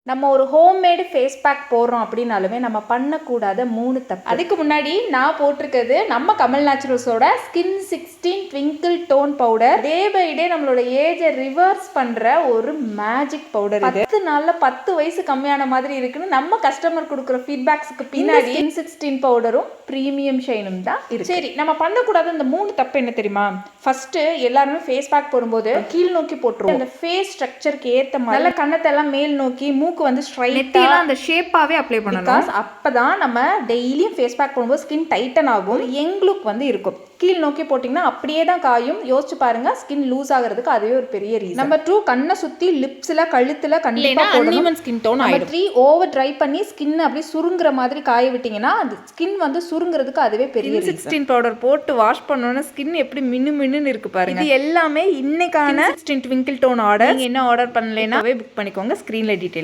நம்ம ஒரு homemade face pack போடுறோம் அப்படின்னாலுமே நம்ம பண்ணக்கூடாத 3 தப்பு. அதுக்கு முன்னாடி நான் போட்டிருக்கிறது நம்ம கமல் நேச்சுரல்ஸோட skin 16 twinkle tone powder. Day by day நம்மளோட ஏஜை ரிவர்ஸ் பண்ற ஒரு மேஜிக் பவுடர். 10 நாள்ல 10 வயசு கம்மியான மாதிரி இருக்குன்னு நம்ம கஸ்டமர் கொடுக்குற ஃபீட்பேக்ஸ்க்கு பின்னாடி ஸ்கின் 16 பவுடரும் ப்ரீமியம் ஷைனும் தான் இருக்கு. சரி, நம்ம பண்ணக்கூடாத இந்த 3 தப்பு என்ன தெரியுமா? ஃபர்ஸ்ட் எல்லாருமே ஃபேஸ் பேக் போடும்போது கீழ் நோக்கி போட்டுருவோம். அந்த ஃபேஸ் ஸ்ட்ரக்சருக்கு ஏற்ற மாதிரி நல்ல கண்ணத்தெல்லாம் மேல் நோக்கி, மூக்கு வந்து ஸ்ட்ரைட்டா அந்த ஷேப்பாவே அப்ளை பண்ணணும். அப்பதான் நம்ம டெய்லியும் ஃபேஸ் பேக் போடும்போது ஸ்கின் டைட்டன் ஆகும், யங் லுக் வந்து இருக்கும். கீழ் நோக்கி போட்டிங்கன்னா அப்படியே தான் காயும். யோசிச்சு பாருங்க, ஸ்கின் லூஸ் ஆகிறதுக்கு அதுவே ஒரு பெரிய ரீசன். நம்பர் 2, கண்ணை சுற்றி லிப்ஸில் கழுத்தில் கண்டிப்பாக போடணும். ஸ்கின் டோன் ஆயிடும். 3, ஓவர் ட்ரை பண்ணி ஸ்கின் அப்படியே சுருங்குற மாதிரி காய விட்டிங்கன்னா அது ஸ்கின் வந்து சுருங்குறதுக்கு அதுவே பெரிய ரீசன். 16 பவுடர் போட்டு வாஷ் பண்ணோன்னா ஸ்கின் எப்படி மின்னு மின்னு இருக்கு பாருங்க. இது எல்லாமே இன்னைக்கான 16 ட்விங்கிள் டோன் ஆர்டர். நீங்கள் என்ன ஆர்டர் பண்ணலைன்னா புக் பண்ணிக்கோங்க. ஸ்க்ரீனில் டீட்டெயில்ஸ்